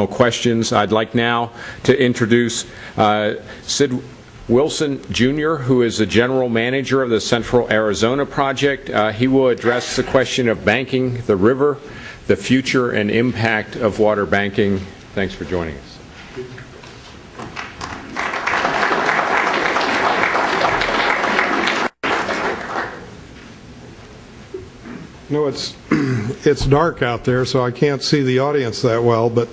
questions. I'd like now to introduce Sid Wilson, Jr., who is the General Manager of the Central Arizona Project. He will address the question of banking the river, the future and impact of water banking. Thanks for joining us. No, it's dark out there, so I can't see the audience that well, but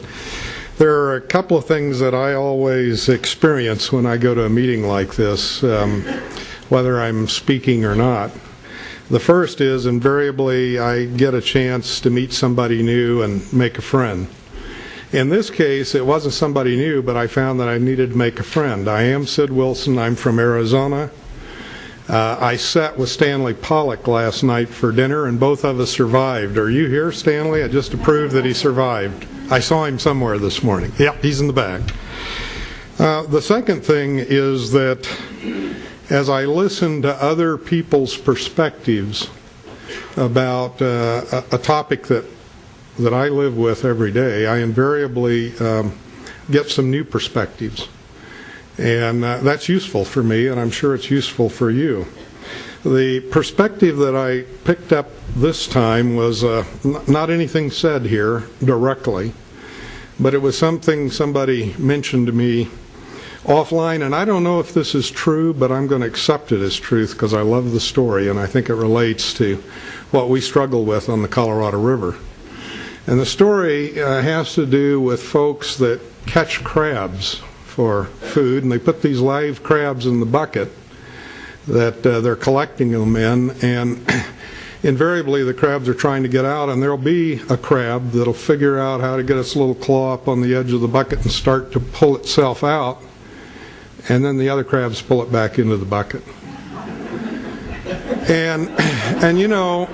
there are a couple of things that I always experience when I go to a meeting like this, whether I'm speaking or not. The first is, invariably, I get a chance to meet somebody new and make a friend. In this case, it wasn't somebody new, but I found that I needed to make a friend. I am Sid Wilson. I'm from Arizona. I sat with Stanley Pollock last night for dinner, and both of us survived. Are you here, Stanley? Just to prove that he survived. I saw him somewhere this morning. Yep, he's in the back. The second thing is that as I listen to other people's perspectives about a topic that I live with every day, I invariably get some new perspectives. And that's useful for me, and I'm sure it's useful for you. The perspective that I picked up this time was not anything said here directly, but it was something somebody mentioned to me offline, and I don't know if this is true, but I'm going to accept it as truth because I love the story, and I think it relates to what we struggle with on the Colorado River. And the story has to do with folks that catch crabs for food, and they put these live crabs in the bucket that they're collecting them in, and invariably the crabs are trying to get out, and there'll be a crab that'll figure out how to get its little claw up on the edge of the bucket and start to pull itself out, and then the other crabs pull it back into the bucket. And you know,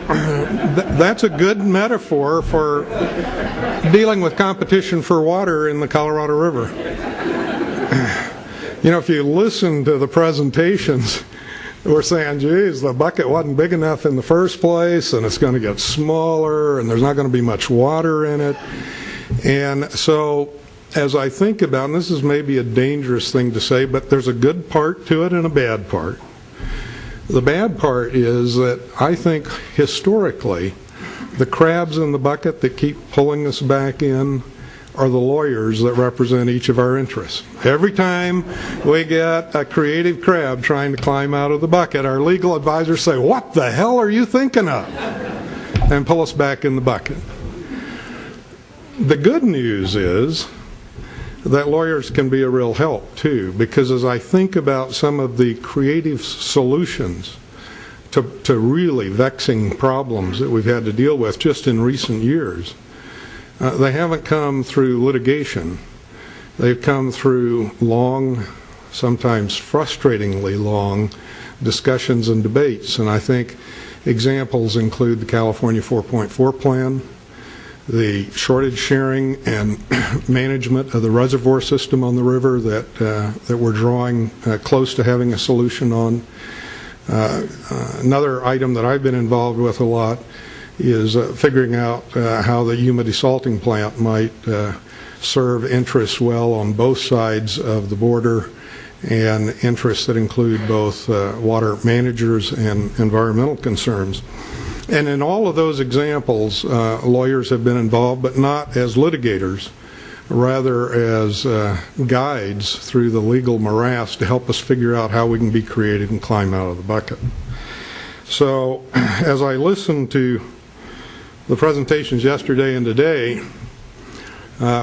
that's a good metaphor for dealing with competition for water in the Colorado River. You know, if you listen to the presentations, we're saying, geez, the bucket wasn't big enough in the first place, and it's going to get smaller, and there's not going to be much water in it. And so as I think about, and this is maybe a dangerous thing to say, but there's a good part to it and a bad part. The bad part is that I think historically the crabs in the bucket that keep pulling us back in are the lawyers that represent each of our interests. Every time we get a creative crab trying to climb out of the bucket, our legal advisors say, "What the hell are you thinking of?" and pull us back in the bucket. The good news is that lawyers can be a real help too, because as I think about some of the creative solutions to really vexing problems that we've had to deal with just in recent years, they haven't come through litigation. They've come through long, sometimes frustratingly long, discussions and debates. And I think examples include the California 4.4 plan, the shortage sharing and management of the reservoir system on the river that we're drawing close to having a solution on. Another item that I've been involved with a lot is figuring out how the Yuma desalting plant might serve interests well on both sides of the border, and interests that include both water managers and environmental concerns. And in all of those examples, lawyers have been involved, but not as litigators, rather as guides through the legal morass to help us figure out how we can be creative and climb out of the bucket. So as I listen to the presentations yesterday and today,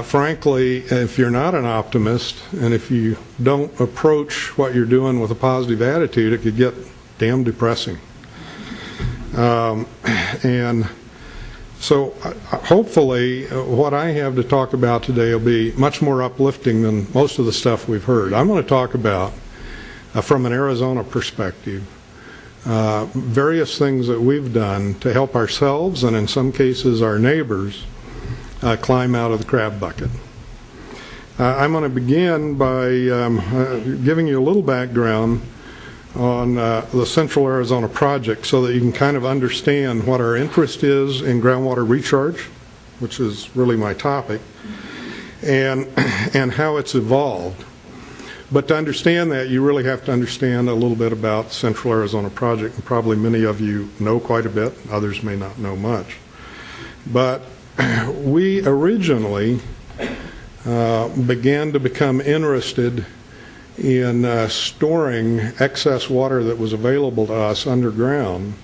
frankly, if you're not an optimist and if you don't approach what you're doing with a positive attitude, it could get damn depressing. And so hopefully what I have to talk about today will be much more uplifting than most of the stuff we've heard. I'm going to talk about, from an Arizona perspective, various things that we've done to help ourselves and in some cases our neighbors climb out of the crab bucket. I'm going to begin by giving you a little background on the Central Arizona Project so that you can kind of understand what our interest is in groundwater recharge, which is really my topic, and how it's evolved. But to understand that, you really have to understand a little bit about Central Arizona Project, and probably many of you know quite a bit, others may not know much. But we originally began to become interested in storing excess water that was available to us underground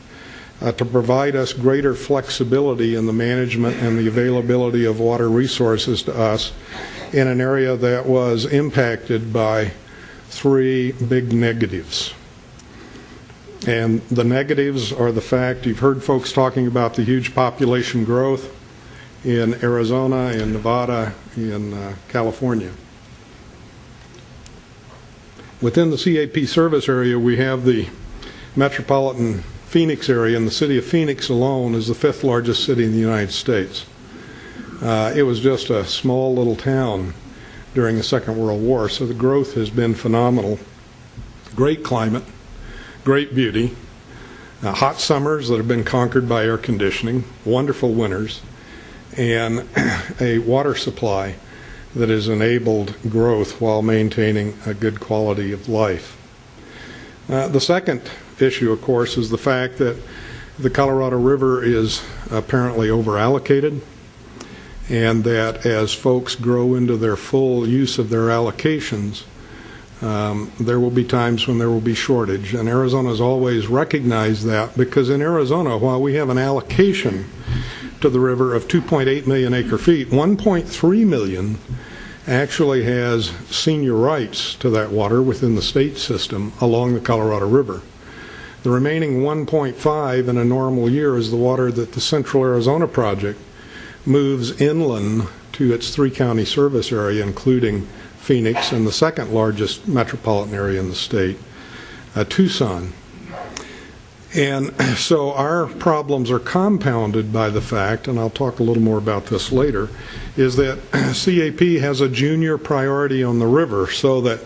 to provide us greater flexibility in the management and the availability of water resources to us in an area that was impacted by three big negatives. And the negatives are the fact, you've heard folks talking about the huge population growth in Arizona, in Nevada, in California. Within the CAP service area, we have the metropolitan Phoenix area, and the city of Phoenix alone is the 5th largest city in the United States. It was just a small little town during the Second World War, so the growth has been phenomenal. Great climate, great beauty, hot summers that have been conquered by air conditioning, wonderful winters, and a water supply that has enabled growth while maintaining a good quality of life. The second issue, of course, is the fact that the Colorado River is apparently over-allocated, and that as folks grow into their full use of their allocations, there will be times when there will be shortage. And Arizona has always recognized that, because in Arizona, while we have an allocation to the river of 2.8 million acre feet, 1.3 million actually has senior rights to that water within the state system along the Colorado River. The remaining 1.5 in a normal year is the water that the Central Arizona Project moves inland to its 3-county service area, including Phoenix and the second largest metropolitan area in the state, Tucson. And so our problems are compounded by the fact, and I'll talk a little more about this later, is that CAP has a junior priority on the river, so that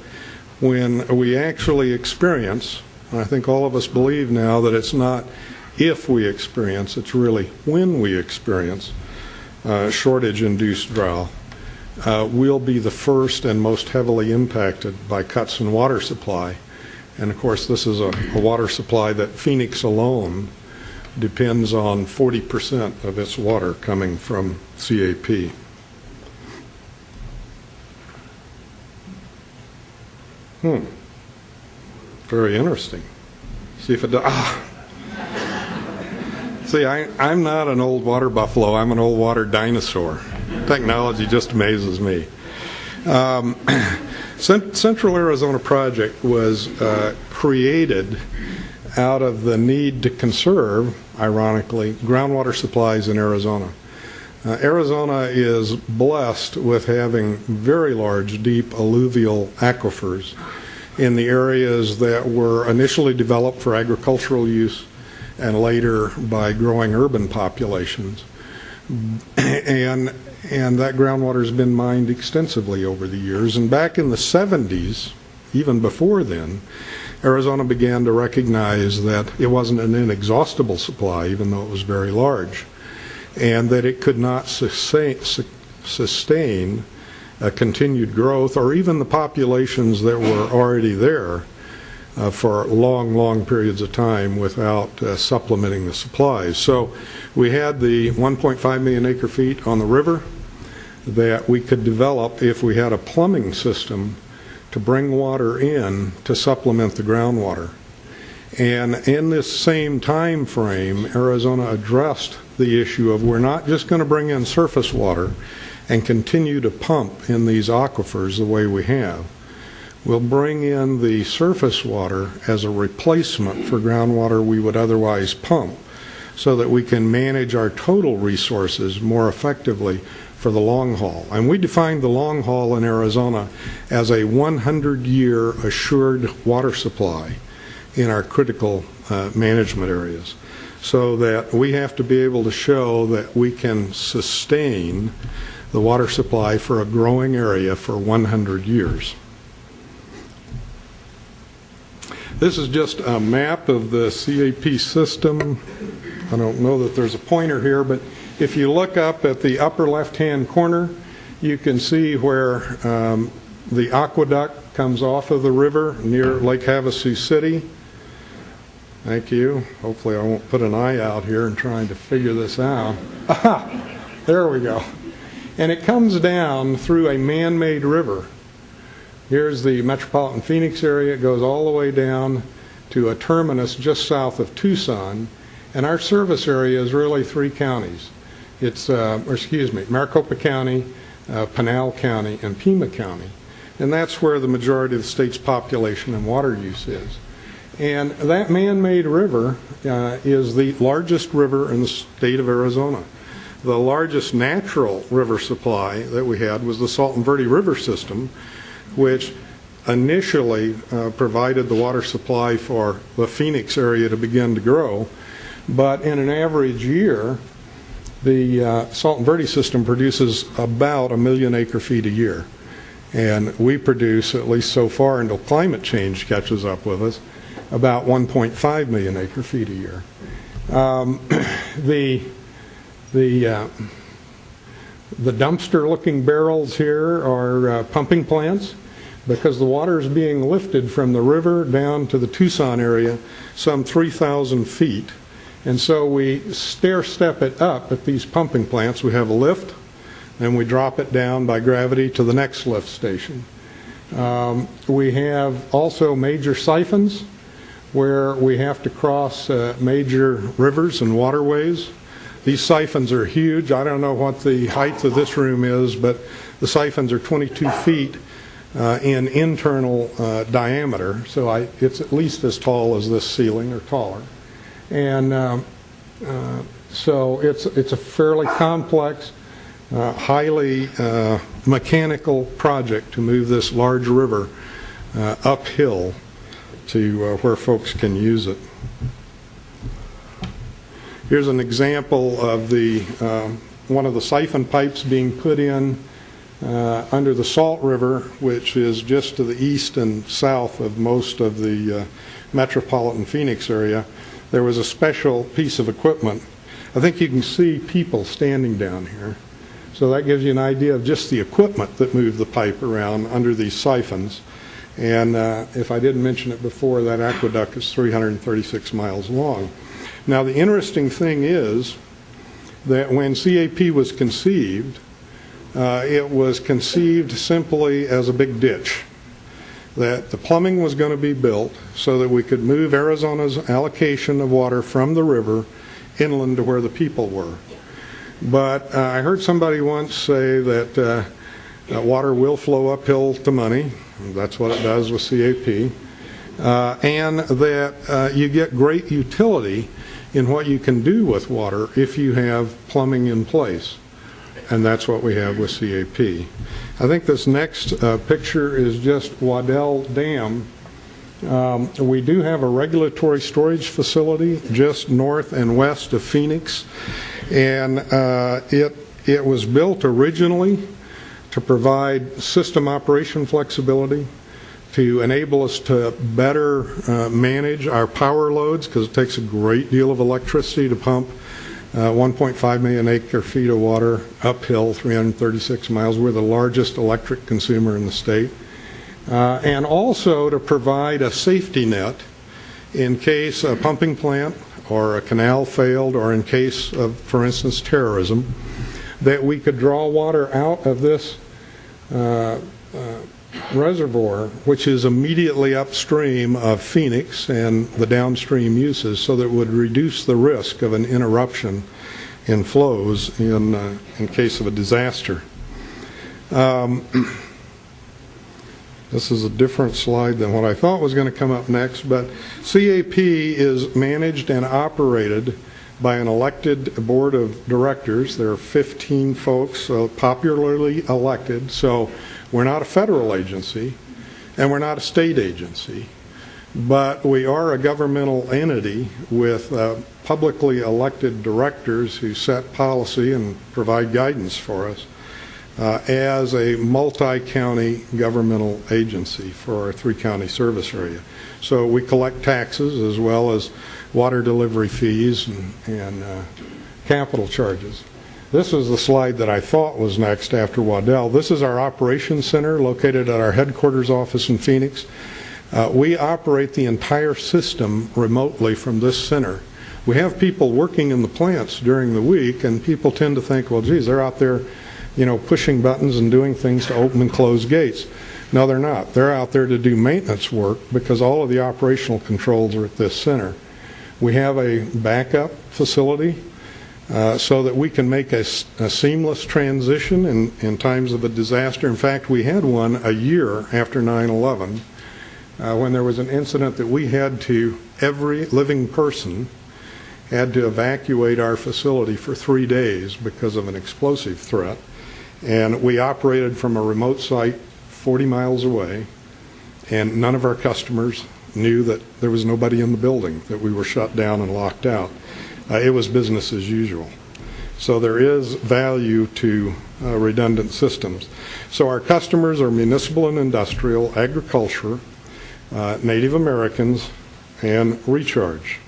when we actually experience, and I think all of us believe now that it's not if we experience, it's really when we experience shortage-induced drought, we'll be the first and most heavily impacted by cuts in water supply. And of course, this is a water supply that Phoenix alone depends on 40% of its water coming from CAP. Very interesting. See if it does. See, I'm not an old water buffalo. I'm an old water dinosaur. Technology just amazes me. Central Arizona Project was created out of the need to conserve, ironically, groundwater supplies in Arizona. Arizona is blessed with having very large, deep alluvial aquifers in the areas that were initially developed for agricultural use and later by growing urban populations. And that groundwater has been mined extensively over the years. And back in the 70s, even before then, Arizona began to recognize that it wasn't an inexhaustible supply, even though it was very large, and that it could not sustain a continued growth or even the populations that were already there for long, long periods of time without supplementing the supplies. So we had the 1.5 million acre feet on the river that we could develop if we had a plumbing system to bring water in to supplement the groundwater. And in this same time frame, Arizona addressed the issue of we're not just going to bring in surface water and continue to pump in these aquifers the way we have. We'll bring in the surface water as a replacement for groundwater we would otherwise pump, so that we can manage our total resources more effectively for the long haul. And we defined the long haul in Arizona as a 100-year assured water supply in our critical management areas, so that we have to be able to show that we can sustain the water supply for a growing area for 100 years. This is just a map of the CAP system. I don't know that there's a pointer here, but if you look up at the upper left-hand corner, You can see where the aqueduct comes off of the river near Lake Havasu City. Thank you. Hopefully I won't put an eye out here in trying to figure this out. Aha! There we go. And it comes down through a man-made river. Here's the metropolitan Phoenix area. It goes all the way down to a terminus just south of Tucson. And our service area is really 3 counties. It's, Maricopa County, Pinal County, and Pima County. And that's where the majority of the state's population and water use is. And that man-made river is the largest river in the state of Arizona. The largest natural river supply that we had was the Salton Verde River system, which initially provided the water supply for the Phoenix area to begin to grow. But in an average year, the Salton Verde system produces about 1 million acre-feet a year. And we produce, at least so far until climate change catches up with us, about 1.5 million acre-feet a year. The dumpster-looking barrels here are pumping plants, because the water is being lifted from the river down to the Tucson area some 3,000 feet. And so we stair-step it up at these pumping plants. We have a lift, and we drop it down by gravity to the next lift station. We have also major siphons where we have to cross major rivers and waterways. These siphons are huge. I don't know what the height of this room is, but the siphons are 22 feet in internal diameter, so it's at least as tall as this ceiling or taller. And so it's a fairly complex, highly mechanical project to move this large river uphill to where folks can use it. Here's an example of the one of the siphon pipes being put in under the Salt River, which is just to the east and south of most of the metropolitan Phoenix area. There was a special piece of equipment. I think you can see people standing down here. So that gives you an idea of just the equipment that moved the pipe around under these siphons. And if I didn't mention it before, that aqueduct is 336 miles long. Now, the interesting thing is that when CAP was conceived, it was conceived simply as a big ditch. That the plumbing was going to be built so that we could move Arizona's allocation of water from the river inland to where the people were. But I heard somebody once say that water will flow uphill to money. That's what it does with CAP. And that you get great utility in what you can do with water if you have plumbing in place. And that's what we have with CAP. I think this next picture is just Waddell Dam. We do have a regulatory storage facility just north and west of Phoenix. And it was built originally to provide system operation flexibility, to enable us to better manage our power loads, because it takes a great deal of electricity to pump 1.5 million acre-feet of water uphill 336 miles. We're the largest electric consumer in the state. And also to provide a safety net in case a pumping plant or a canal failed, or in case of, for instance, terrorism, that we could draw water out of this reservoir, which is immediately upstream of Phoenix and the downstream uses, so that it would reduce the risk of an interruption in flows in case of a disaster. This is a different slide than what I thought was going to come up next, but CAP is managed and operated by an elected board of directors. There are 15 folks popularly elected, so we're not a federal agency and we're not a state agency, but we are a governmental entity with publicly elected directors who set policy and provide guidance for us. As a multi-county governmental agency for our 3-county service area. So we collect taxes as well as water delivery fees and capital charges. This is the slide that I thought was next after Waddell. This is our operations center located at our headquarters office in Phoenix. We operate the entire system remotely from this center. We have people working in the plants during the week, and people tend to think, well, geez, they're out there, pushing buttons and doing things to open and close gates. No, they're not. They're out there to do maintenance work because all of the operational controls are at this center. We have a backup facility so that we can make a seamless transition in times of a disaster. In fact, we had one a year after 9/11 when there was an incident that we had to, every living person had to evacuate our facility for 3 days because of an explosive threat. And we operated from a remote site 40 miles away, and none of our customers knew that there was nobody in the building, that we were shut down and locked out. It was business as usual. So there is value to redundant systems. So our customers are municipal and industrial, agriculture, Native Americans, and recharge.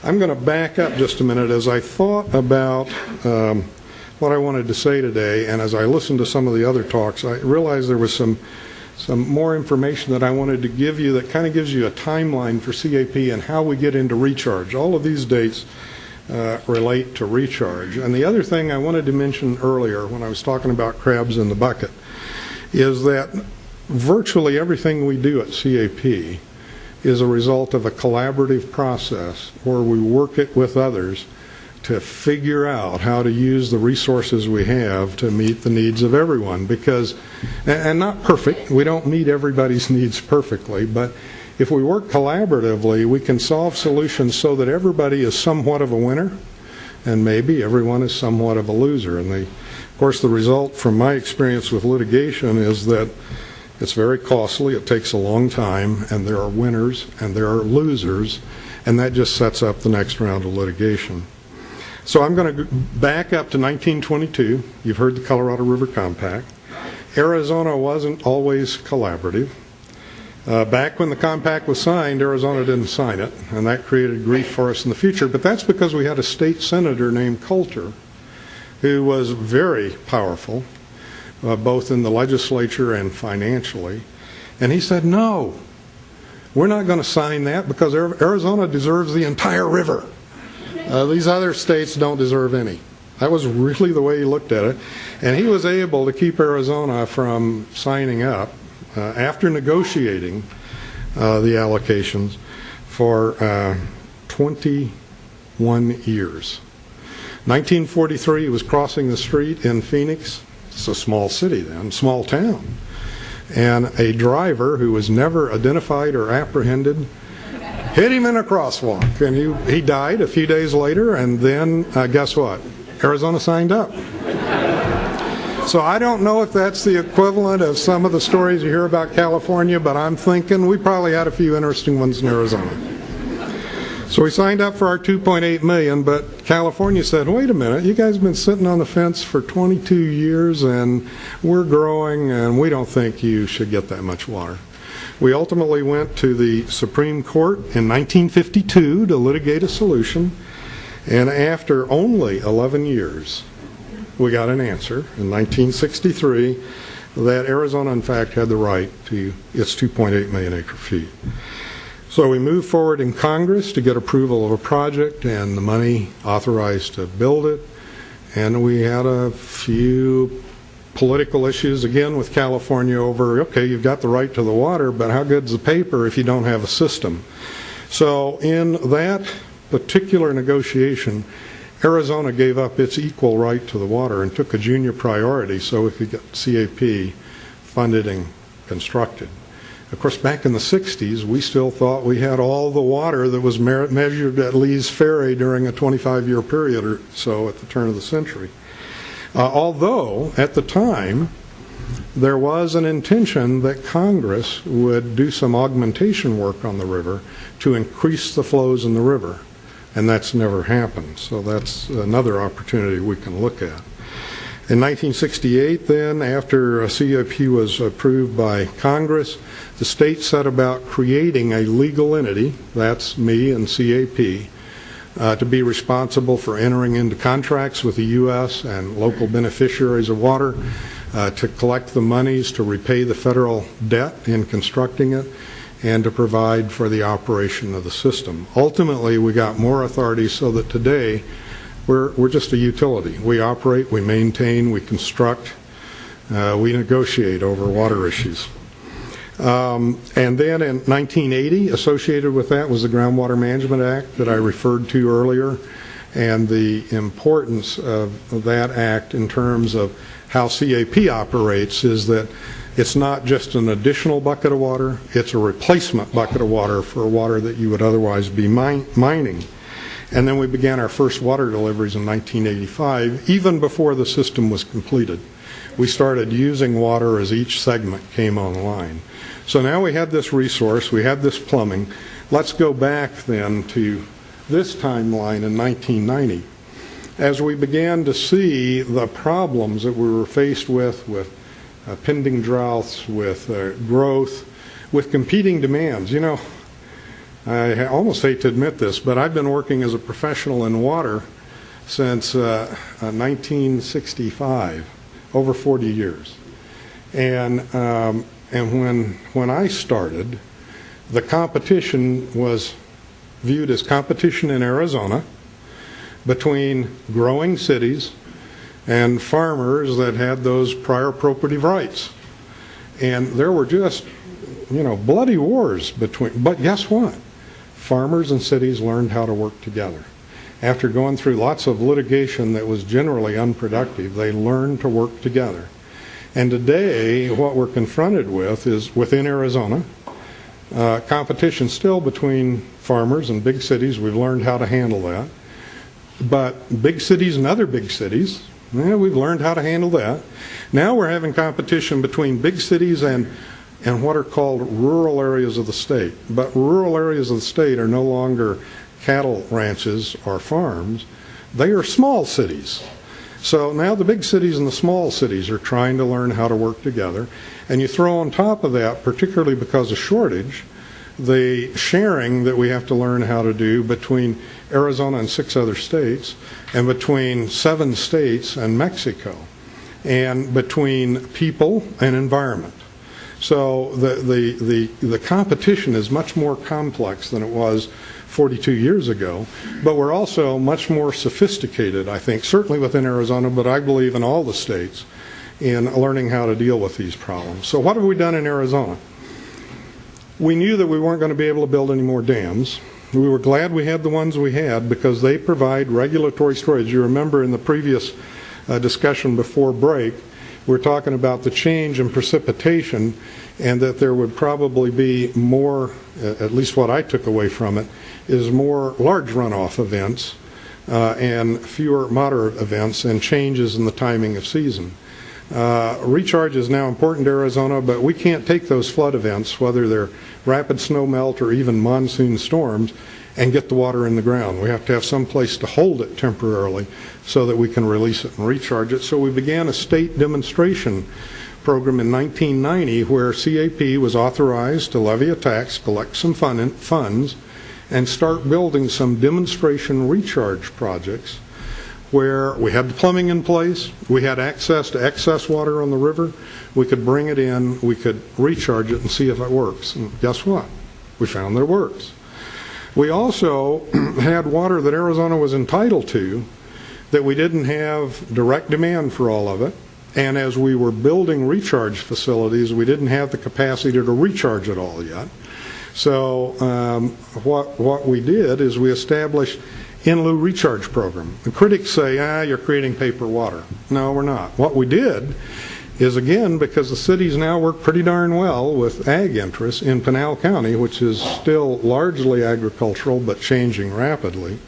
I'm going to back up just a minute as I thought about what I wanted to say today, and as I listened to some of the other talks, I realized there was some more information that I wanted to give you that kind of gives you a timeline for CAP and how we get into recharge. All of these dates relate to recharge. And the other thing I wanted to mention earlier when I was talking about crabs in the bucket is that virtually everything we do at CAP is a result of a collaborative process where we work it with others to figure out how to use the resources we have to meet the needs of everyone. Because, and not perfect, we don't meet everybody's needs perfectly, but if we work collaboratively, we can solve solutions so that everybody is somewhat of a winner and maybe everyone is somewhat of a loser. And of course, the result from my experience with litigation is that it's very costly, it takes a long time, and there are winners and there are losers, and that just sets up the next round of litigation. So I'm going to back up to 1922. You've heard the Colorado River Compact. Arizona wasn't always collaborative. Back when the compact was signed, Arizona didn't sign it, and that created grief for us in the future, but that's because we had a state senator named Coulter who was very powerful, both in the legislature and financially, and he said, no, we're not going to sign that because Arizona deserves the entire river. These other states don't deserve any. That was really the way he looked at it, and he was able to keep Arizona from signing up after negotiating the allocations for 21 years. 1943, he was crossing the street in Phoenix. It's a small city then, small town. And a driver who was never identified or apprehended hit him in a crosswalk. And he died a few days later, and then guess what? Arizona signed up. So I don't know if that's the equivalent of some of the stories you hear about California, but I'm thinking we probably had a few interesting ones in Arizona. So we signed up for our $2.8 million, but California said, wait a minute, you guys have been sitting on the fence for 22 years and we're growing and we don't think you should get that much water. We ultimately went to the Supreme Court in 1952 to litigate a solution, and after only 11 years, we got an answer in 1963 that Arizona, in fact, had the right to its 2.8 million acre feet. So we moved forward in Congress to get approval of a project and the money authorized to build it. And we had a few political issues, again, with California over, okay, you've got the right to the water, but how good's the paper if you don't have a system? So in that particular negotiation, Arizona gave up its equal right to the water and took a junior priority so we could get CAP funded and constructed. Of course, back in the 60s, we still thought we had all the water that was measured at Lee's Ferry during a 25-year period or so at the turn of the century. Although, at the time, there was an intention that Congress would do some augmentation work on the river to increase the flows in the river, and that's never happened. So that's another opportunity we can look at. In 1968, then, after CAP was approved by Congress, the state set about creating a legal entity, that's me and CAP, to be responsible for entering into contracts with the U.S. and local beneficiaries of water, to collect the monies to repay the federal debt in constructing it, and to provide for the operation of the system. Ultimately, we got more authority so that today we're just a utility. We operate, we maintain, we construct, we negotiate over water issues. And then in 1980, associated with that was the Groundwater Management Act that I referred to earlier, and the importance of that act in terms of how CAP operates is that it's not just an additional bucket of water, it's a replacement bucket of water for water that you would otherwise be mining. And then we began our first water deliveries in 1985, even before the system was completed. We started using water as each segment came online. So now we had this resource, we had this plumbing. Let's go back then to this timeline in 1990. As we began to see the problems that we were faced with pending droughts, with growth, with competing demands. You know, I almost hate to admit this, but I've been working as a professional in water since 1965, over 40 years. And when I started, the competition was viewed as competition in Arizona between growing cities and farmers that had those prior appropriative rights. And there were just, you know, bloody wars between, but guess what? Farmers and cities learned how to work together. After going through lots of litigation that was generally unproductive, they learned to work together. And today, what we're confronted with is, within Arizona, competition still between farmers and big cities. We've learned how to handle that. But big cities and other big cities, we've learned how to handle that. Now we're having competition between big cities and what are called rural areas of the state. But rural areas of the state are no longer cattle ranches or farms. They are small cities. So now the big cities and the small cities are trying to learn how to work together. And you throw on top of that, particularly because of shortage, the sharing that we have to learn how to do between Arizona and 6 other states, and between 7 states and Mexico, and between people and environment. So the competition is much more complex than it was 42 years ago, but we're also much more sophisticated, I think, certainly within Arizona, but I believe in all the states, in learning how to deal with these problems. So what have we done in Arizona? We knew that we weren't going to be able to build any more dams. We were glad we had the ones we had because they provide regulatory storage. You remember in the previous discussion before break, we're talking about the change in precipitation, and that there would probably be more, at least what I took away from it, is more large runoff events and fewer moderate events, and changes in the timing of season. Recharge is now important to Arizona, but we can't take those flood events, whether they're rapid snow melt or even monsoon storms, and get the water in the ground. We have to have some place to hold it temporarily so that we can release it and recharge it. So we began a state demonstration program in 1990 where CAP was authorized to levy a tax, collect some funds, and start building some demonstration recharge projects where we had the plumbing in place, we had access to excess water on the river, we could bring it in, we could recharge it and see if it works. And guess what? We found that it works. We also had water that Arizona was entitled to, that we didn't have direct demand for all of it, and as we were building recharge facilities, we didn't have the capacity to recharge it all yet. So what we did is we established in lieu recharge program. The critics say, you're creating paper water. No, we're not. What we did is, again, because the cities now work pretty darn well with ag interests in Pinal County, which is still largely agricultural but changing rapidly,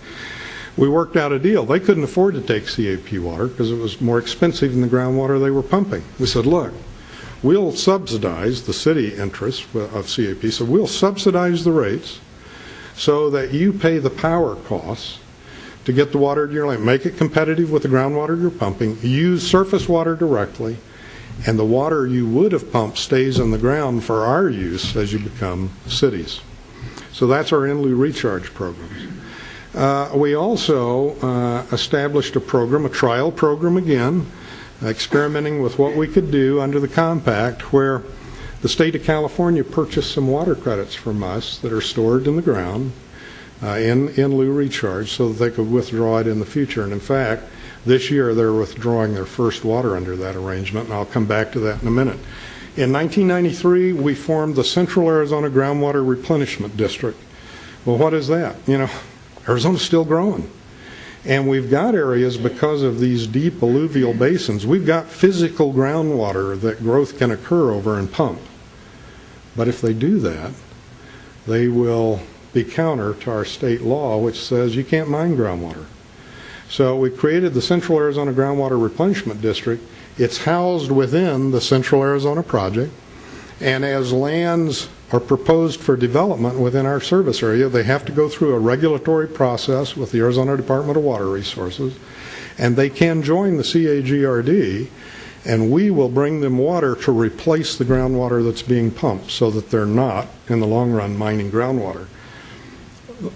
we worked out a deal. They couldn't afford to take CAP water because it was more expensive than the groundwater they were pumping. We said, look, we'll subsidize the city interests of CAP, so we'll subsidize the rates so that you pay the power costs to get the water to your land. Make it competitive with the groundwater you're pumping. Use surface water directly, and the water you would have pumped stays in the ground for our use as you become cities. So that's our in lieu recharge programs. We also established a program, a trial program again, experimenting with what we could do under the compact, where the state of California purchased some water credits from us that are stored in the ground in lieu recharge so that they could withdraw it in the future. And in fact, this year they're withdrawing their first water under that arrangement, and I'll come back to that in a minute. In 1993, we formed the Central Arizona Groundwater Replenishment District. Well, what is that? You know, Arizona's still growing. And we've got areas, because of these deep alluvial basins, we've got physical groundwater that growth can occur over and pump. But if they do that, they will be counter to our state law, which says you can't mine groundwater. So we created the Central Arizona Groundwater Replenishment District. It's housed within the Central Arizona project, and as lands are proposed for development within our service area, they have to go through a regulatory process with the Arizona Department of Water Resources, and they can join the CAGRD, and we will bring them water to replace the groundwater that's being pumped so that they're not, in the long run, mining groundwater.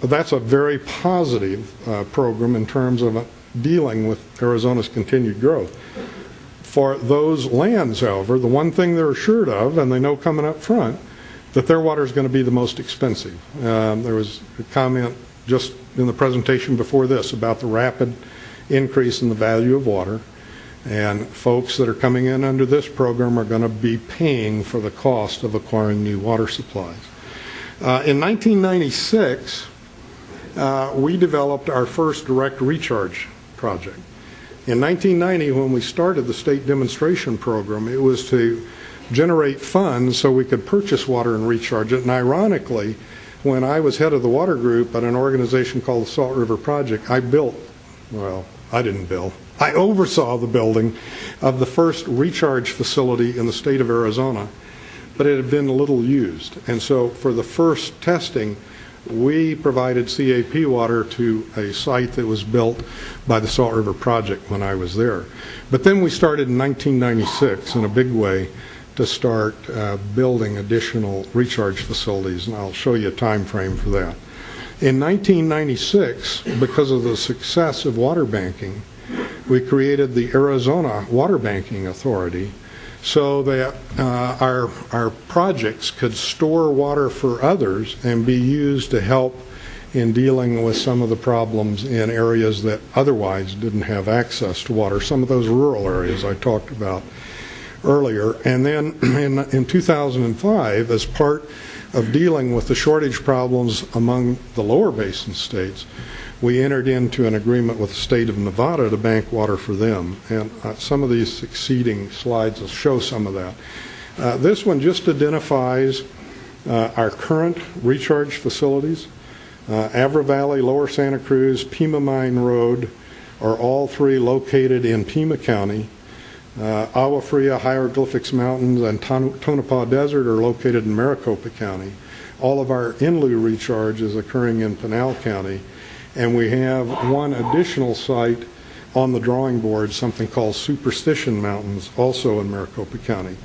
That's a very positive program in terms of dealing with Arizona's continued growth. For those lands, however, the one thing they're assured of, and they know coming up front, that their water is going to be the most expensive. There was a comment just in the presentation before this about the rapid increase in the value of water, and folks that are coming in under this program are going to be paying for the cost of acquiring new water supplies. In 1996, we developed our first direct recharge project. In 1990, when we started the state demonstration program, it was to generate funds so we could purchase water and recharge it. And ironically, when I was head of the water group at an organization called the Salt River Project, I oversaw the building of the first recharge facility in the state of Arizona, but it had been little used. And so for the first testing, we provided CAP water to a site that was built by the Salt River Project when I was there. But then we started in 1996 in a big way to start building additional recharge facilities, and I'll show you a time frame for that. In 1996, because of the success of water banking, we created the Arizona Water Banking Authority so that our projects could store water for others and be used to help in dealing with some of the problems in areas that otherwise didn't have access to water, some of those rural areas I talked about earlier. And then in 2005, as part of dealing with the shortage problems among the lower basin states, we entered into an agreement with the state of Nevada to bank water for them. And some of these succeeding slides will show some of that. This one just identifies our current recharge facilities. Avra Valley, Lower Santa Cruz, Pima Mine Road are all three located in Pima County. Agua Fria, Hieroglyphics Mountains, and Tonopah Desert are located in Maricopa County. All of our in lieu recharge is occurring in Pinal County. And we have one additional site on the drawing board, something called Superstition Mountains, also in Maricopa County.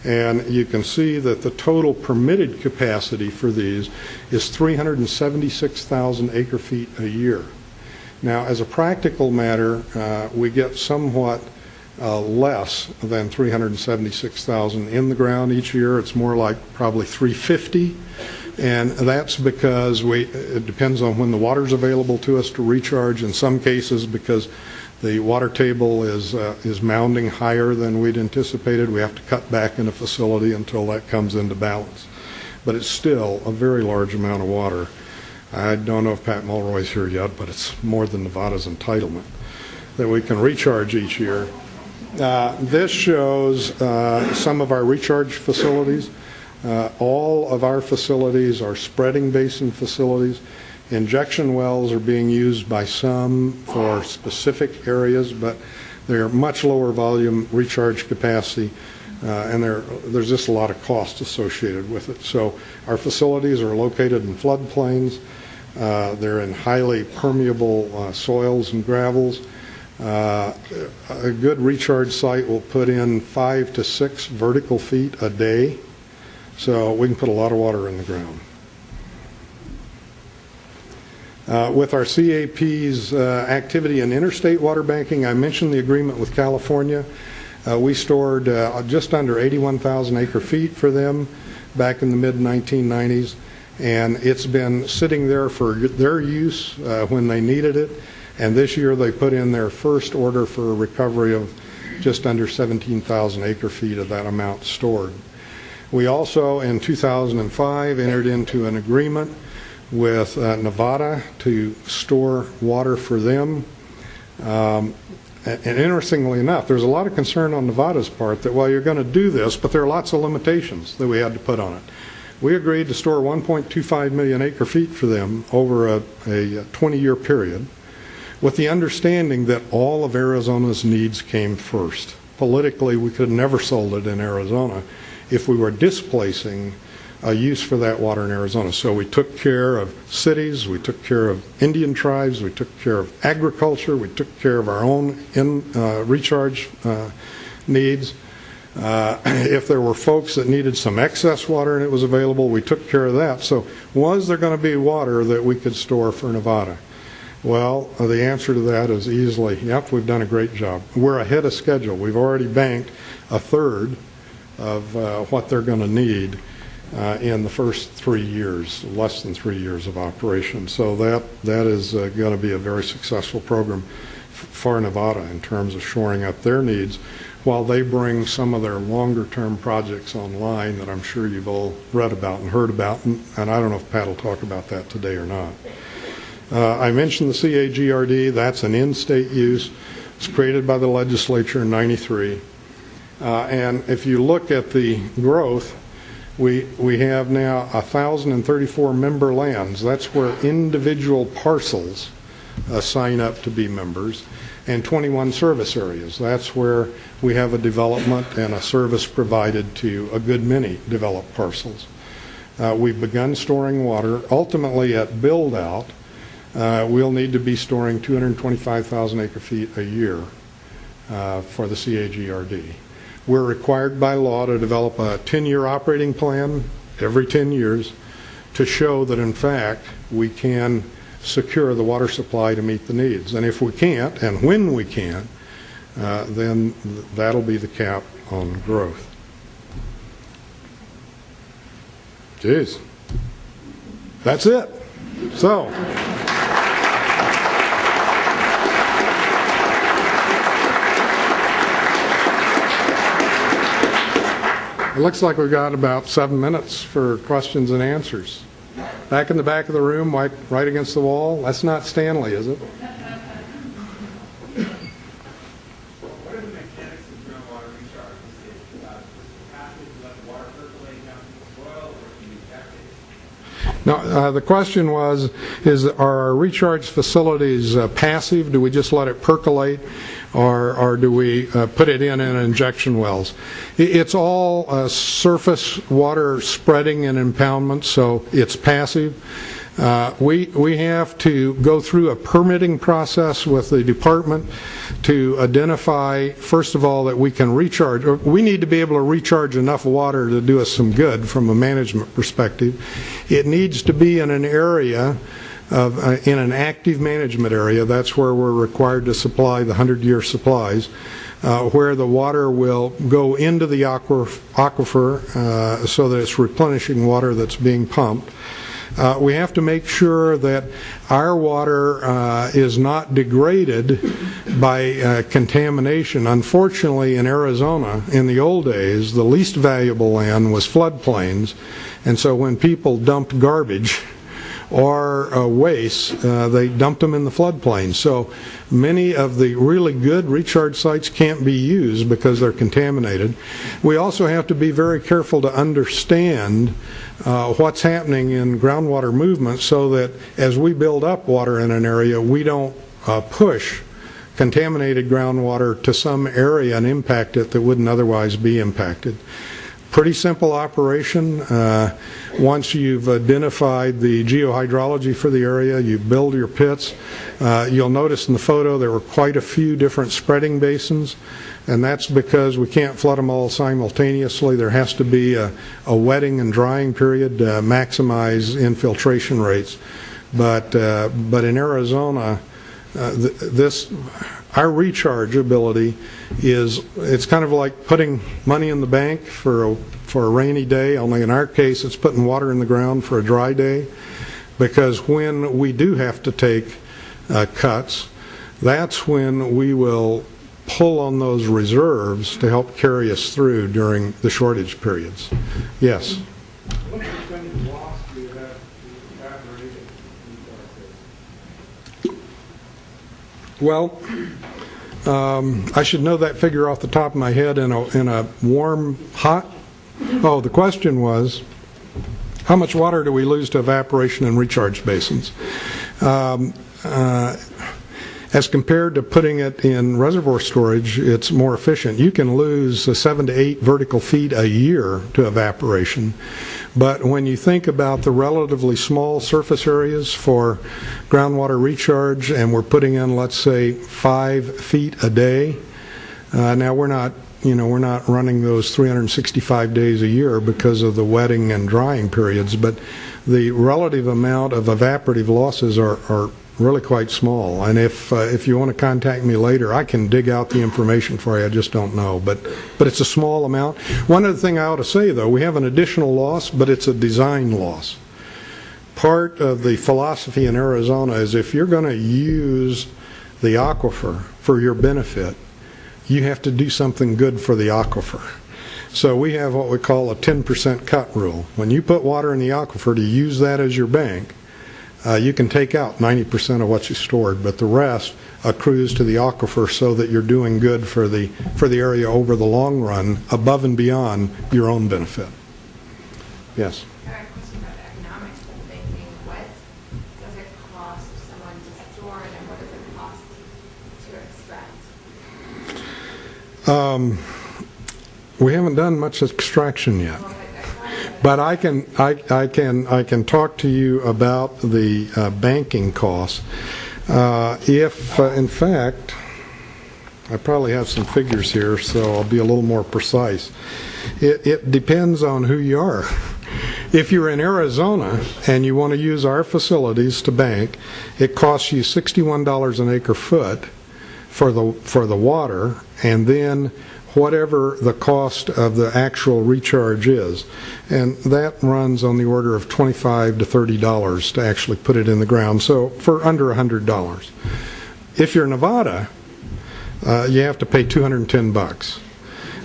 And you can see that the total permitted capacity for these is 376,000 acre feet a year. Now, as a practical matter, we get somewhat less than 376,000 in the ground each year. It's more like probably 350. And that's because it depends on when the water's available to us to recharge. In some cases, because the water table is mounding higher than we'd anticipated, we have to cut back in a facility until that comes into balance. But it's still a very large amount of water. I don't know if Pat Mulroy's here yet, but it's more than Nevada's entitlement that we can recharge each year. This shows some of our recharge facilities. All of our facilities are spreading basin facilities. Injection wells are being used by some for specific areas, but they're much lower volume recharge capacity, and there's just a lot of cost associated with it. So our facilities are located in floodplains. They're in highly permeable soils and gravels. A good recharge site will put in 5 to 6 vertical feet a day. So we can put a lot of water in the ground. With our CAP's activity in interstate water banking, I mentioned the agreement with California. We stored just under 81,000 acre-feet for them back in the mid-1990s, and it's been sitting there for their use when they needed it, and this year they put in their first order for a recovery of just under 17,000 acre-feet of that amount stored. We also, in 2005, entered into an agreement with Nevada to store water for them. And interestingly enough, there's a lot of concern on Nevada's part that, well, you're going to do this, but there are lots of limitations that we had to put on it. We agreed to store 1.25 million acre-feet for them over a 20-year period, with the understanding that all of Arizona's needs came first. Politically, we could have never sold it in Arizona if we were displacing a use for that water in Arizona. So we took care of cities, we took care of Indian tribes, we took care of agriculture, we took care of our own recharge needs. If there were folks that needed some excess water and it was available, we took care of that. So was there going to be water that we could store for Nevada? Well, the answer to that is easily, yep, we've done a great job. We're ahead of schedule. We've already banked a third of what they're going to need in the first 3 years, less than 3 years of operation. So that is going to be a very successful program for Nevada in terms of shoring up their needs, while they bring some of their longer-term projects online that I'm sure you've all read about and heard about, and I don't know if Pat will talk about that today or not. I mentioned the CAGRD. That's an in-state use. It's created by the legislature in '93. And if you look at the growth, we have now 1,034 member lands. That's where individual parcels sign up to be members, and 21 service areas. That's where we have a development and a service provided to a good many developed parcels. We've begun storing water. Ultimately, at build-out, we'll need to be storing 225,000 acre-feet a year for the CAGRD. We're required by law to develop a 10-year operating plan every 10 years to show that, in fact, we can secure the water supply to meet the needs. And if we can't, and when we can't, then that'll be the cap on growth. Jeez. That's it. So. It looks like we've got about 7 minutes for questions and answers. Back in the back of the room, right against the wall. That's not Stanley, is it? What are the mechanics of groundwater recharge? Is it passive to let the water percolate down to the soil, or can you captive? No, the question was, are our recharge facilities passive? Do we just let it percolate? Or do we put it in injection wells? It's all surface water spreading and impoundment, so it's passive. We have to go through a permitting process with the department to identify, first of all, that we can recharge. We need to be able to recharge enough water to do us some good from a management perspective. It needs to be in an area in an active management area. That's where we're required to supply the 100-year supplies, where the water will go into the aquifer so that it's replenishing water that's being pumped. We have to make sure that our water is not degraded by contamination. Unfortunately, in Arizona, in the old days, the least valuable land was floodplains, and so when people dumped garbage or waste, they dumped them in the floodplain. So many of the really good recharge sites can't be used because they're contaminated. We also have to be very careful to understand what's happening in groundwater movement so that as we build up water in an area, we don't push contaminated groundwater to some area and impact it that wouldn't otherwise be impacted. Pretty simple operation. Once you've identified the geohydrology for the area, you build your pits. You'll notice in the photo there were quite a few different spreading basins, and that's because we can't flood them all simultaneously. There has to be a wetting and drying period to maximize infiltration rates. But in Arizona, our recharge ability it's kind of like putting money in the bank for a rainy day, only in our case it's putting water in the ground for a dry day, because when we do have to take cuts, that's when we will pull on those reserves to help carry us through during the shortage periods. Yes? What percentage loss do you have to evaporation? Well, I should know that figure off the top of my head in a warm, hot. Oh, the question was, how much water do we lose to evaporation and recharge basins? As compared to putting it in reservoir storage, it's more efficient. You can lose 7 to 8 vertical feet a year to evaporation. But when you think about the relatively small surface areas for groundwater recharge, and we're putting in, let's say, 5 feet a day, now we're not running those 365 days a year because of the wetting and drying periods, but the relative amount of evaporative losses are really quite small. And if you want to contact me later, I can dig out the information for you. I just don't know, but it's a small amount. One other thing I ought to say, though, we have an additional loss, but it's a design loss. Part of the philosophy in Arizona is if you're going to use the aquifer for your benefit, you have to do something good for the aquifer. So we have what we call a 10% cut rule. When you put water in the aquifer to use that as your bank, you can take out 90% of what you stored, but the rest accrues to the aquifer so that you're doing good for the area over the long run, above and beyond your own benefit. Yes? I have a question about the economics of banking. What does it cost someone to store it, and what does it cost to extract? We haven't done much extraction yet. But I can talk to you about the banking costs. In fact, I probably have some figures here, so I'll be a little more precise. It depends on who you are. If you're in Arizona and you want to use our facilities to bank, it costs you $61 an acre foot for the water, and then whatever the cost of the actual recharge is. And that runs on the order of $25 to $30 to actually put it in the ground, so for under $100. If you're in Nevada, you have to pay $210.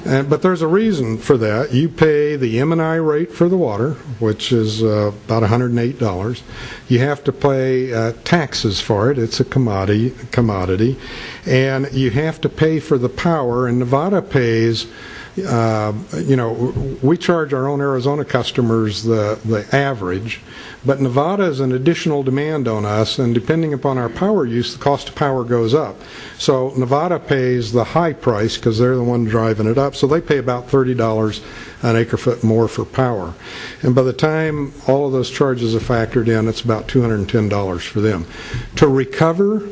But there's a reason for that. You pay the M&I rate for the water, which is about $108. You have to pay taxes for it. It's a commodity. And you have to pay for the power, and Nevada pays, we charge our own Arizona customers the average, but Nevada is an additional demand on us, and depending upon our power use, the cost of power goes up. So Nevada pays the high price because they're the one driving it up, so they pay about $30 an acre foot more for power. And by the time all of those charges are factored in, it's about $210 for them. To recover,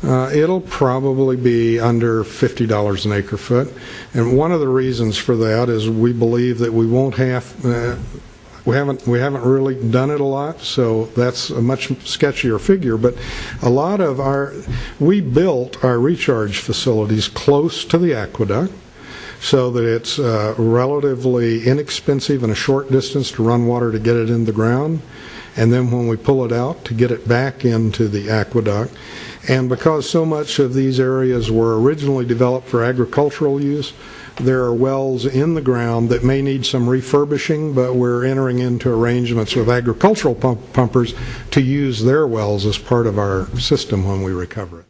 it'll probably be under $50 an acre foot. And one of the reasons for that is we believe that we won't have, we haven't really done it a lot, so that's a much sketchier figure. But a lot of we built our recharge facilities close to the aqueduct, so that it's relatively inexpensive and a short distance to run water to get it in the ground, and then when we pull it out, to get it back into the aqueduct. And because so much of these areas were originally developed for agricultural use, there are wells in the ground that may need some refurbishing, but we're entering into arrangements with agricultural pumpers to use their wells as part of our system when we recover it.